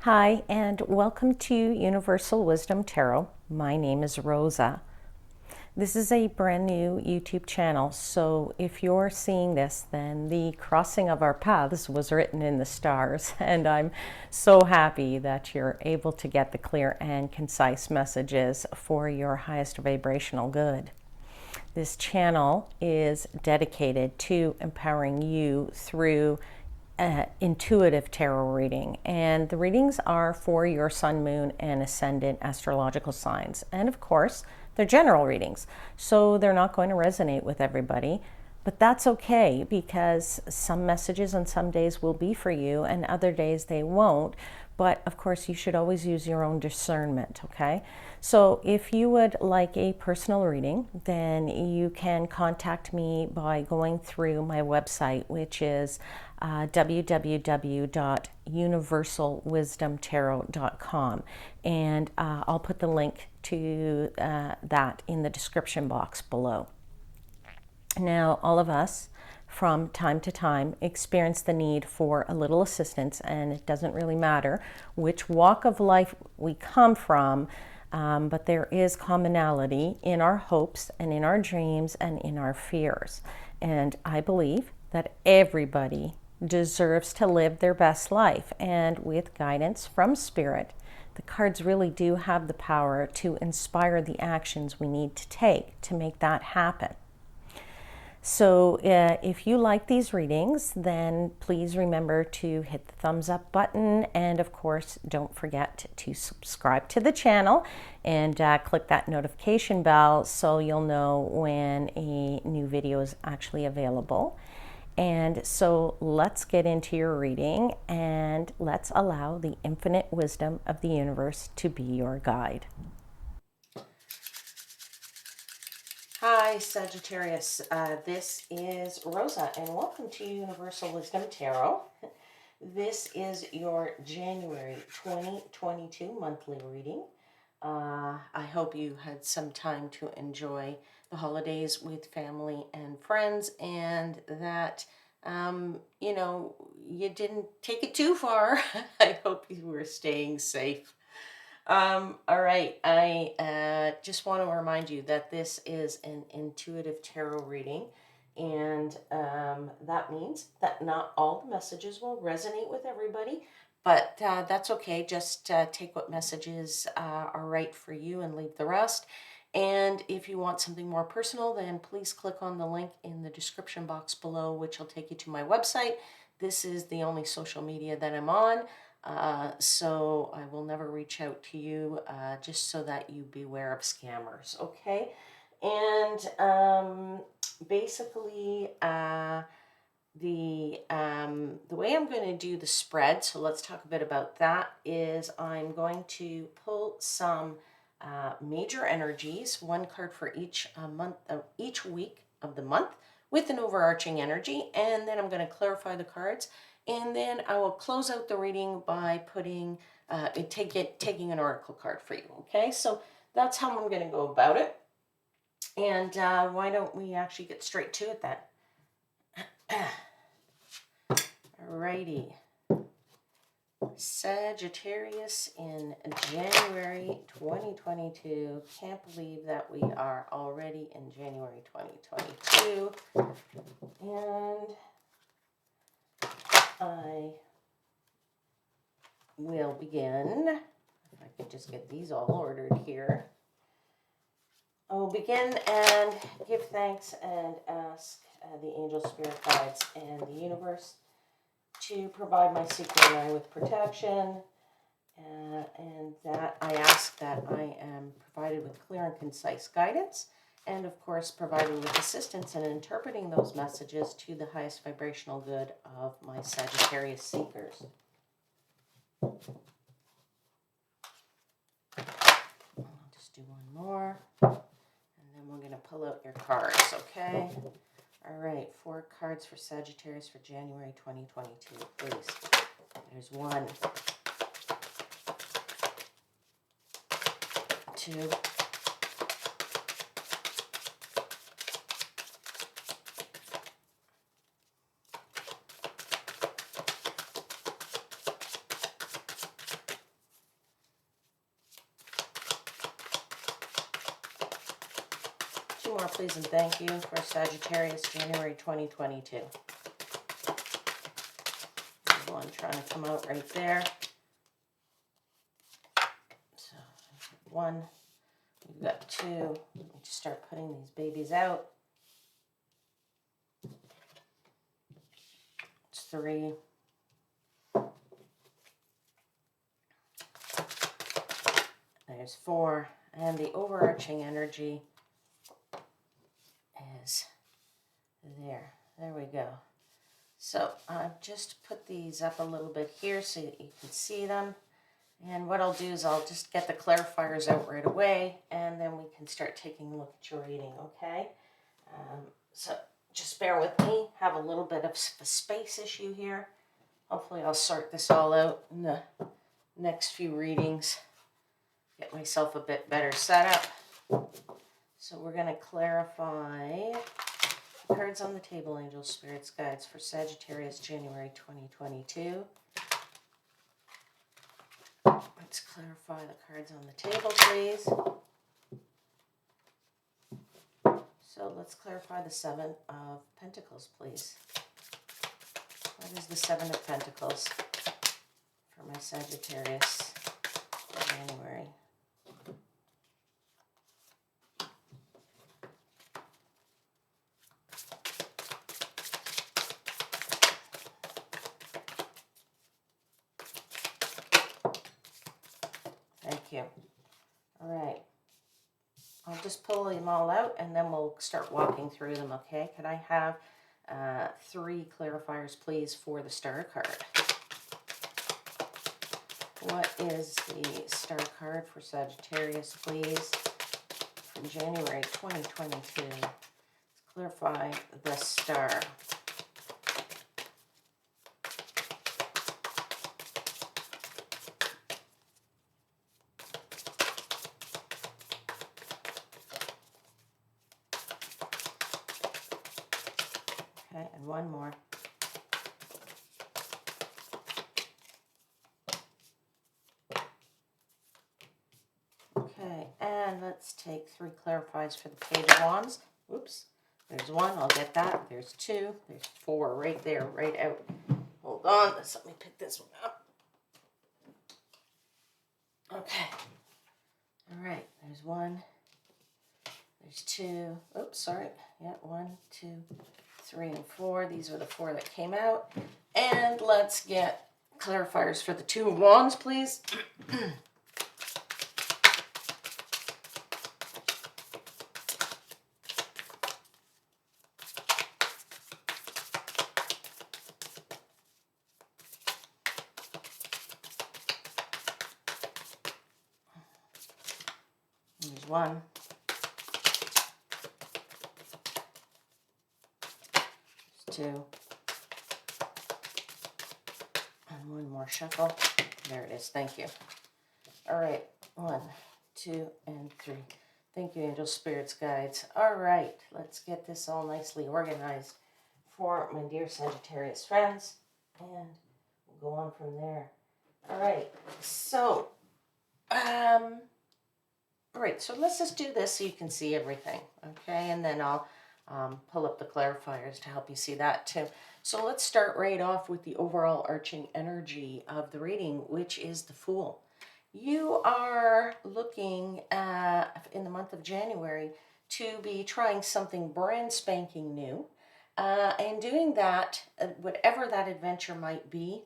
Hi, and welcome to Universal Wisdom Tarot. My name is Rosa. This is a brand new YouTube channel, so if you're seeing this, then the crossing of our paths was written in the stars, and I'm so happy that you're able to get the clear and concise messages for your highest vibrational good. This channel is dedicated to empowering you through intuitive tarot reading, and the readings are for your sun, moon, and ascendant astrological signs, and of course they're general readings, so they're not going to resonate with everybody, but that's okay, because some messages on some days will be for you and other days they won't. But of course you should always use your own discernment. Okay, so if you would like a personal reading, then you can contact me by going through my website, which is www.universalwisdomtarot.com, and I'll put the link to that in the description box below. Now, all of us from time to time experience the need for a little assistance, and it doesn't really matter which walk of life we come from, but there is commonality in our hopes and in our dreams and in our fears. And I believe that everybody deserves to live their best life, and with guidance from Spirit, the cards really do have the power to inspire the actions we need to take to make that happen. So if you like these readings, then please remember to hit the thumbs up button, and of course don't forget to subscribe to the channel and click that notification bell so you'll know when a new video is actually available. And so let's get into your reading, and let's allow the infinite wisdom of the universe to be your guide. Hi, Sagittarius. This is Rosa, and welcome to Universal Wisdom Tarot. This is your January 2022 monthly reading. I hope you had some time to enjoy the holidays with family and friends, and that, you didn't take it too far. I hope you were staying safe. All right, I just want to remind you that this is an intuitive tarot reading, and that means that not all the messages will resonate with everybody, but that's okay. Just take what messages are right for you and leave the rest. And if you want something more personal, then please click on the link in the description box below, which will take you to my website. This is the only social media that I'm on. So I will never reach out to you, just so that you beware of scammers, okay? And basically, the way I'm going to do the spread, so let's talk a bit about that, is I'm going to pull some major energies, one card for each each week of the month, with an overarching energy, and then I'm going to clarify the cards. And then I will close out the reading by putting, taking an oracle card for you. Okay, so that's how I'm going to go about it. And why don't we actually get straight to it then? Alrighty. Sagittarius in January 2022. Can't believe that we are already in January 2022. And I will begin, if I could just get these all ordered here. I will begin and give thanks and ask the angel, spirit guides, and the universe to provide my secret eye with protection, and that I ask that I am provided with clear and concise guidance, and of course provided with assistance in interpreting those messages to the highest vibrational good of my Sagittarius seekers. I'll just do one more, and then we're going to pull out your cards, okay? All right, 4 cards for Sagittarius for January 2022, please. There's 1, 2, 3, 2 more, please, and thank you for Sagittarius, January 2022. There's one trying to come out right there. So, 1. We've got 2. Let me just start putting these babies out. It's 3. There's 4. And the overarching energy is there. There we go. So I've just put these up a little bit here so that you can see them. And what I'll do is I'll just get the clarifiers out right away, and then we can start taking a look at your reading, okay? So just bear with me. Have a little bit of a space issue here. Hopefully I'll sort this all out in the next few readings. Get myself a bit better set up. So we're going to clarify the cards on the table, angels, spirits, guides for Sagittarius, January 2022. Let's clarify the cards on the table, please. So let's clarify the 7 of Pentacles, please. What is the 7 of Pentacles for my Sagittarius for January? Thank you. All right. I'll just pull them all out and then we'll start walking through them, okay? Could I have 3 clarifiers, please, for the star card? What is the star card for Sagittarius, please, from January 2022? Let's clarify the star. Okay, and one more. Okay, and let's take 3 clarifies for the Page of Wands. Oops, there's 1, I'll get that. There's 2, there's 4 right there, right out. Hold on, let me pick this one up. Okay, all right, there's 1, there's 2, oops, sorry, yeah, 1, 2, 3, and 4. These are the 4 that came out. And let's get clarifiers for the 2 of Wands, please. There's 1. There's 2. And 1 more shuffle. There it is. Thank you. All right. 1, 2, and 3. Thank you, angels, spirits, guides. All right. Let's get this all nicely organized for my dear Sagittarius friends. And we'll go on from there. All right. So, all right, so let's just do this so you can see everything, okay? And then I'll pull up the clarifiers to help you see that too. So let's start right off with the overall arching energy of the reading, which is the Fool. You are looking in the month of January to be trying something brand spanking new. And doing that, whatever that adventure might be,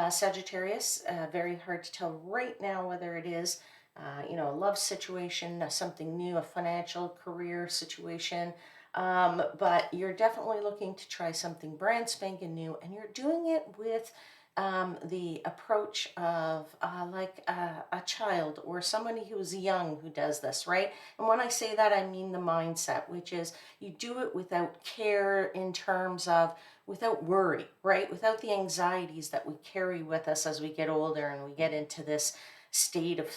Sagittarius, very hard to tell right now whether it is a love situation, something new, a financial career situation. But you're definitely looking to try something brand spanking new, and you're doing it with the approach of like a child or somebody who's young who does this, right? And when I say that, I mean the mindset, which is you do it without care, in terms of without worry, right? Without the anxieties that we carry with us as we get older and we get into this state of,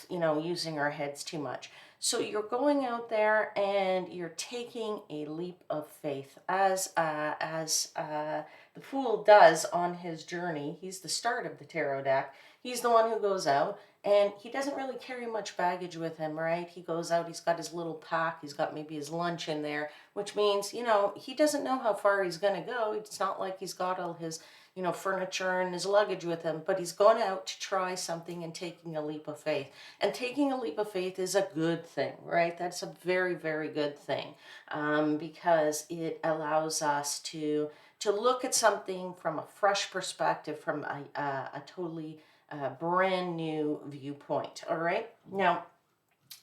using our heads too much. So you're going out there and you're taking a leap of faith, as the Fool does on his journey. He's the start of the tarot deck. He's the one who goes out and he doesn't really carry much baggage with him, right? He goes out, he's got his little pack, he's got maybe his lunch in there, which means, you know, he doesn't know how far he's going to go. It's not like he's got all his, you know, furniture and his luggage with him, but he's going out to try something and taking a leap of faith. And taking a leap of faith is a good thing, right? That's a very, very good thing, because it allows us to look at something from a fresh perspective, from a totally brand new viewpoint. All right. Now,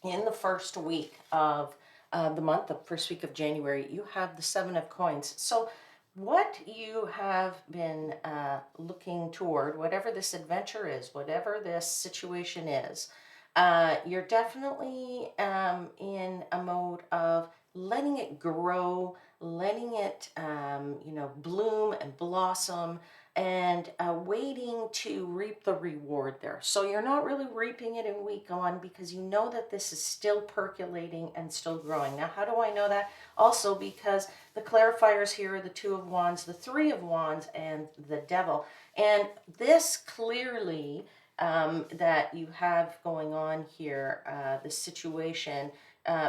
in the first week of the month, the first week of January, you have the Seven of Coins. So what you have been looking toward, whatever this adventure is, whatever this situation is, you're definitely in a mode of letting it grow, letting it, you know, bloom and blossom, and waiting to reap the reward there. So you're not really reaping it in week one because you know that this is still percolating and still growing. Now, how do I know that? Also because the clarifiers here are the Two of Wands, the Three of Wands, and the Devil. And this clearly that you have going on here, the situation,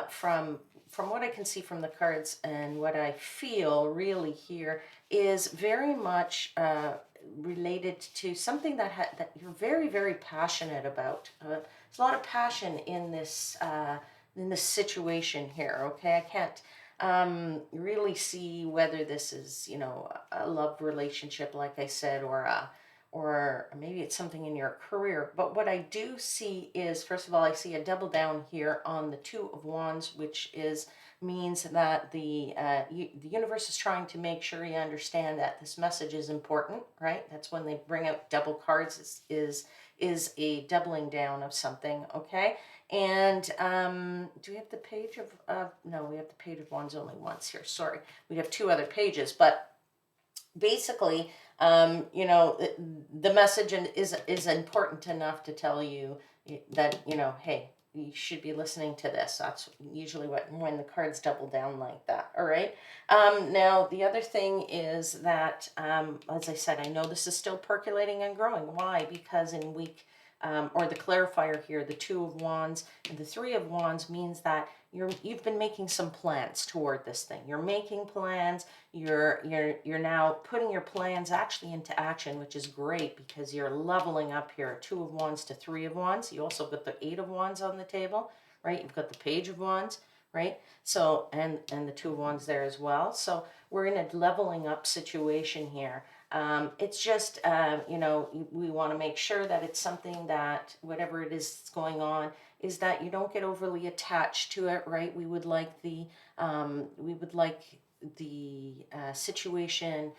from what I can see from the cards and what I feel really here, is very much related to something that you're very, very passionate about. There's a lot of passion in this situation here. Okay, I can't really see whether this is, you know, a love relationship, like I said, or maybe it's something in your career. But what I do see is, first of all, I see a double down here on the Two of Wands, which means that the universe is trying to make sure you understand that this message is important, right? That's when they bring out double cards, is a doubling down of something, okay? And do we have the Page of no, we have the Page of Wands only once here. Sorry, we have two other pages, but basically, you know, the message is important enough to tell you that, you know, hey, you should be listening to this. That's usually when the cards double down like that. All right. Now, the other thing is that, as I said, I know this is still percolating and growing. Why? Because in week, or the clarifier here, the Two of Wands and the Three of Wands means that you've been making some plans toward this thing. You're making plans. You're now putting your plans actually into action, which is great because you're leveling up here. Two of Wands to Three of Wands. You also got the Eight of Wands on the table, right? You've got the Page of Wands, right? So, and the Two of Wands there as well. So we're in a leveling up situation here. It's just, you know, we want to make sure that it's something that, whatever it is that's going on, is that you don't get overly attached to it, right? We would like the situation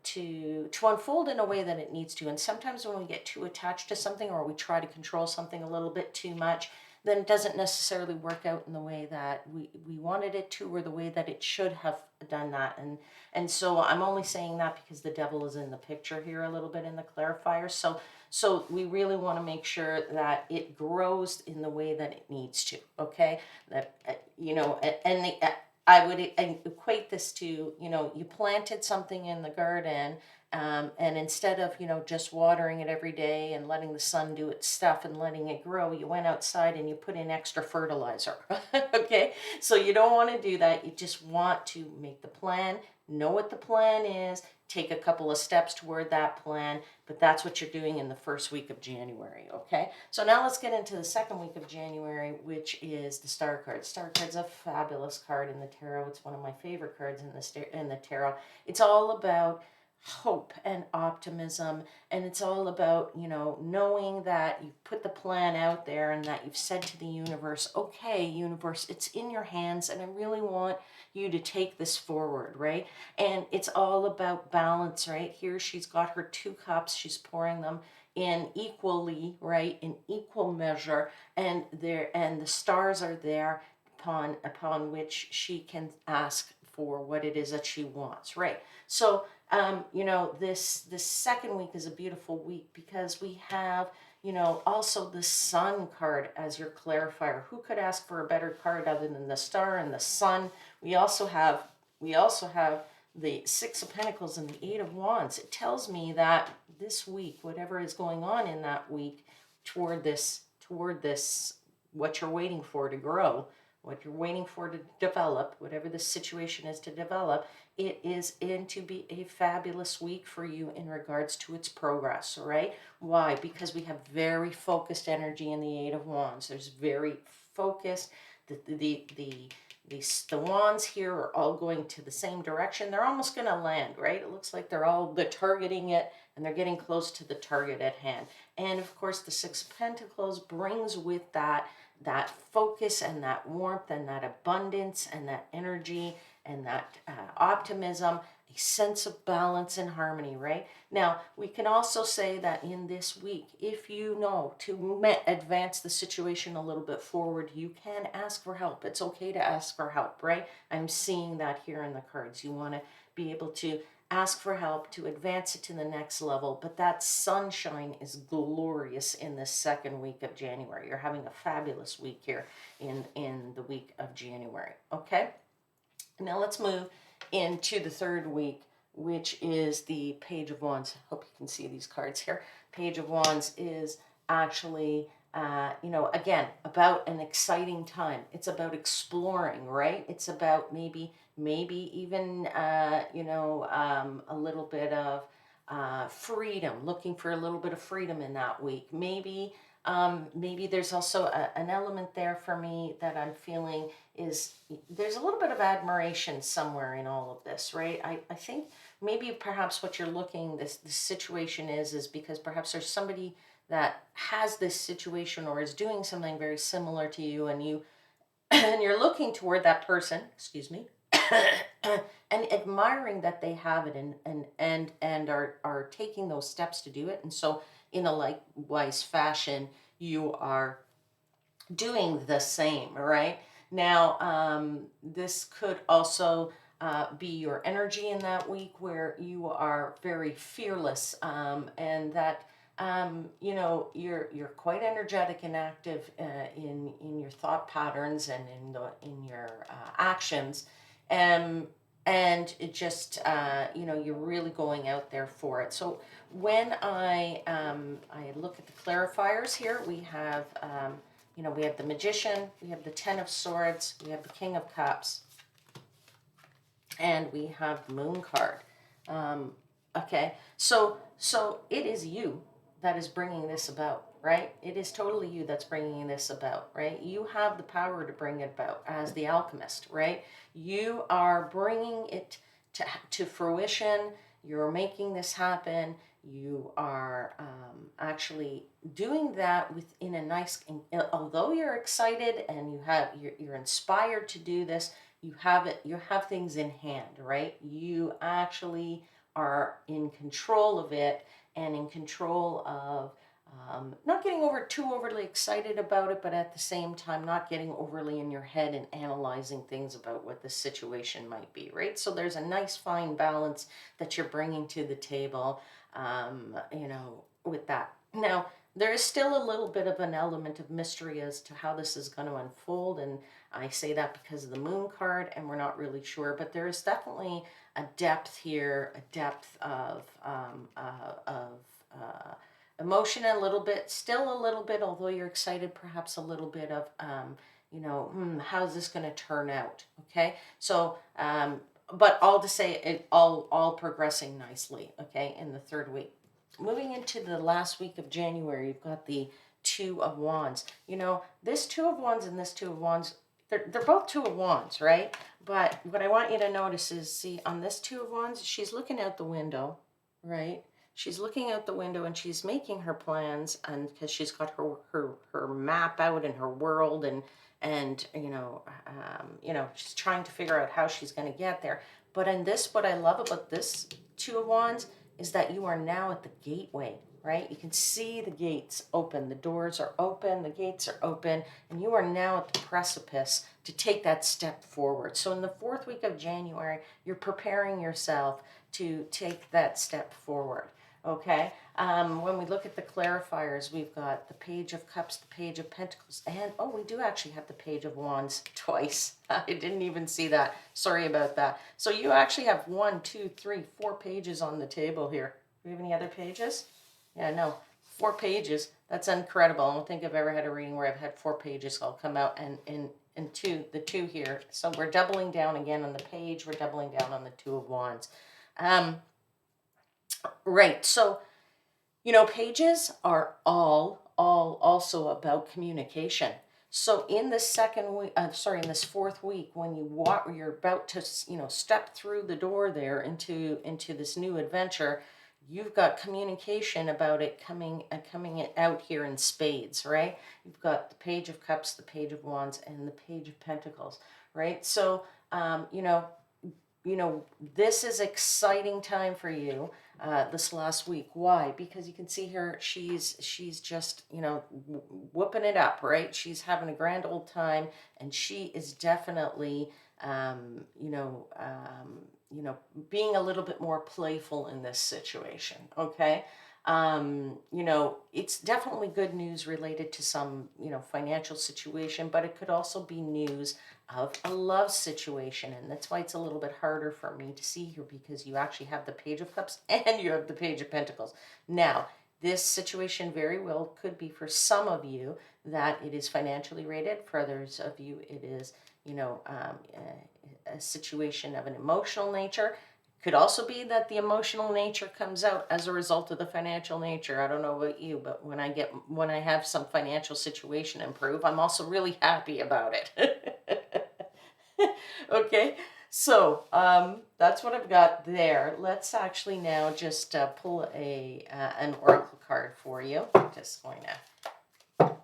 to unfold in a way that it needs to. And sometimes when we get too attached to something, or we try to control something a little bit too much, then it doesn't necessarily work out in the way that we wanted it to, or the way that it should have done that. And so I'm only saying that because the Devil is in the picture here a little bit in the clarifier. So we really want to make sure that it grows in the way that it needs to, okay? That, you know, I would equate this to, you know, you planted something in the garden, and instead of, you know, just watering it every day and letting the sun do its stuff and letting it grow, you went outside and you put in extra fertilizer, okay? So you don't want to do that. You just want to make the plan, know what the plan is, take a couple of steps toward that plan, but that's what you're doing in the first week of January, okay? So now let's get into the second week of January, which is the Star card. Star card's a fabulous card in the tarot. It's one of my favorite cards in the tarot. It's all about hope and optimism, and it's all about, you know, knowing that you've put the plan out there and that you've said to the universe, okay, universe, it's in your hands, and I really want you to take this forward, right? And it's all about balance, right? Here she's got her two cups, she's pouring them in equally, right, in equal measure, and the stars are there upon which she can ask for what it is that she wants, right? So you know, this second week is a beautiful week because we have, you know, also the Sun card as your clarifier. Who could ask for a better card other than the Star and the Sun? We also have the Six of Pentacles and the Eight of Wands. It tells me that this week, whatever is going on in that week, toward this, what you're waiting for to grow, what you're waiting for to develop, whatever the situation is to develop. It is in to be a fabulous week for you in regards to its progress, all right? Why? Because we have very focused energy in the Eight of Wands. There's very focused, the wands here are all going to the same direction. They're almost going to land, right? It looks like they're targeting it, and they're getting close to the target at hand. And of course, the Six of Pentacles brings with that focus and that warmth and that abundance and that energy and that optimism, a sense of balance and harmony, right? Now, we can also say that in this week, if you know to advance the situation a little bit forward, you can ask for help. It's okay to ask for help, right? I'm seeing that here in the cards. You want to be able to ask for help to advance it to the next level, but that sunshine is glorious in the second week of January. You're having a fabulous week here in the week of January, okay? Now let's move into the third week, which is the Page of Wands. Hope you can see these cards here. Page of Wands is actually, again, about an exciting time. It's about exploring, right? It's about maybe even, a little bit of freedom, looking for a little bit of freedom in that week. Maybe there's also an element there for me that I'm feeling is there's a little bit of admiration somewhere in all of this, right? I think maybe perhaps what you're looking, this situation is because perhaps there's somebody that has this situation or is doing something very similar to you, and you're looking toward that person, excuse me, and admiring that they have it and are taking those steps to do it. And so in a likewise fashion, you are doing the same, right? Now, this could also be your energy in that week where you are very fearless, and that you're quite energetic and active in your thought patterns and in your actions, and it just you're really going out there for it. So when I look at the clarifiers here, we have we have the Magician, we have the Ten of Swords, we have the King of Cups, and we have the Moon card. Okay, so it is you that is bringing this about, right? It is totally you that's bringing this about, right? You have the power to bring it about as the alchemist, right? You are bringing it to fruition. You're making this happen. You are actually doing that within a nice, although you're excited and you're inspired to do this, you have things in hand, right? You actually are in control of it and in control of not getting too overly excited about it, but at the same time not getting overly in your head and analyzing things about what the situation might be, right? So there's a nice fine balance that you're bringing to the table, with that. Now, there is still a little bit of an element of mystery as to how this is going to unfold, and I say that because of the Moon card, and we're not really sure, but there is definitely a depth here, a depth of emotion, still a little bit, although you're excited, perhaps a little bit of, how's this going to turn out? Okay, so, but all to say, it all progressing nicely, okay, in the third week. Moving into the last week of January, you've got the Two of Wands. This Two of Wands and this Two of Wands, they're both Two of Wands, right? But what I want you to notice is, see, on this Two of Wands, she's looking out the window, right? She's looking out the window and she's making her plans, and because she's got her map out in her world, and she's trying to figure out how she's going to get there. But in this, what I love about this Two of Wands is that you are now at the gateway, right? You can see the gates open, the doors are open, the gates are open, and you are now at the precipice to take that step forward. So in the fourth week of January, you're preparing yourself to take that step forward. Okay, when we look at the clarifiers, we've got the Page of Cups, the Page of Pentacles, and we do actually have the Page of Wands twice. I didn't even see that. Sorry about that. So you actually have 1, 2, 3, 4 pages on the table here. Do we have any other pages? Yeah, no. 4 pages. That's incredible. I don't think I've ever had a reading where I've had 4 pages all come out, and the two here. So we're doubling down again on the page. We're doubling down on the Two of Wands. Right. So, you know, pages are all also about communication. So in the second week, in this 4th week, when you're about to, you know, step through the door there into this new adventure, you've got communication about it coming out here in spades, right? You've got the Page of Cups, the Page of Wands, and the Page of Pentacles, right? So, you know, this is exciting time for you this last week. Why? Because you can see her, she's just, you know, whooping it up, right? She's having a grand old time, and she is definitely, being a little bit more playful in this situation, okay? You know, it's definitely good news related to some, you know, financial situation, but it could also be news of a love situation. And that's why it's a little bit harder for me to see here, because you actually have the Page of Cups and you have the Page of Pentacles. Now, this situation very well could be for some of you that it is financially rated. For others of you, it is, you know, a situation of an emotional nature. Could also be that the emotional nature comes out as a result of the financial nature. I don't know about you, but when I have some financial situation improve, I'm also really happy about it. Okay, so that's what I've got there. Let's actually now just pull an oracle card for you. I'm just going to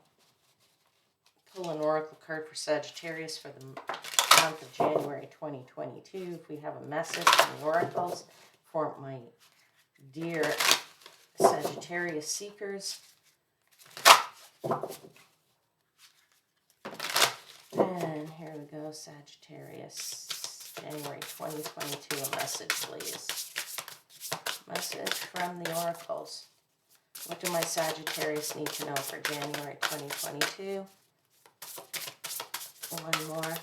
pull an oracle card for Sagittarius for the month of January 2022. If we have a message from the oracles for my dear Sagittarius seekers. And here we go, Sagittarius, January 2022, a message, please. Message from the oracles. What do my Sagittarius need to know for January 2022? One more.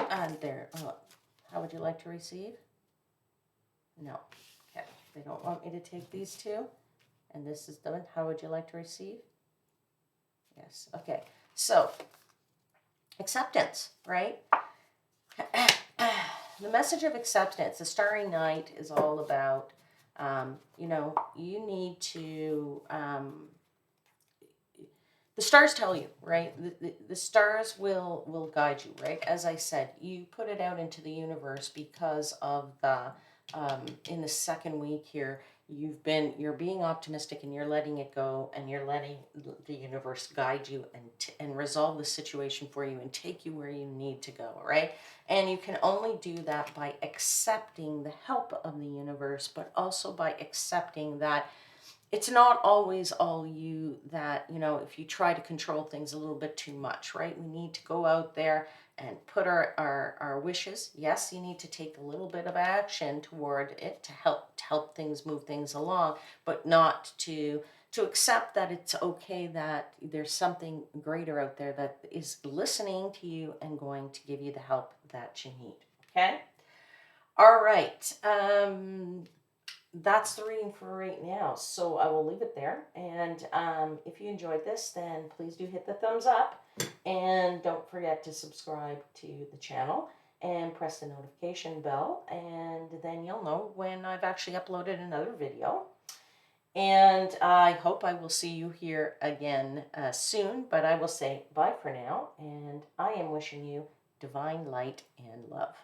And there. Oh, how would you like to receive? No. Okay. They don't want me to take these two. And this is the one. How would you like to receive? Yes. Okay. So, acceptance, right? The message of acceptance, the Starry Night, is all about, you know, you need to, the stars tell you, right? The stars will guide you, right? As I said, you put it out into the universe because of the, in the second week here, you're being optimistic, and you're letting it go, and you're letting the universe guide you and resolve the situation for you and take you where you need to go, right? And you can only do that by accepting the help of the universe, but also by accepting that it's not always all you, that, you know, if you try to control things a little bit too much, right? We need to go out there and put our wishes. Yes, you need to take a little bit of action toward it to help things move things along, but not to accept that it's okay, that there's something greater out there that is listening to you and going to give you the help that you need. Okay? All right. That's the reading for right now. So I will leave it there. And if you enjoyed this, then please do hit the thumbs up. And don't forget to subscribe to the channel and press the notification bell. And then you'll know when I've actually uploaded another video. And I hope I will see you here again soon. But I will say bye for now. And I am wishing you divine light and love.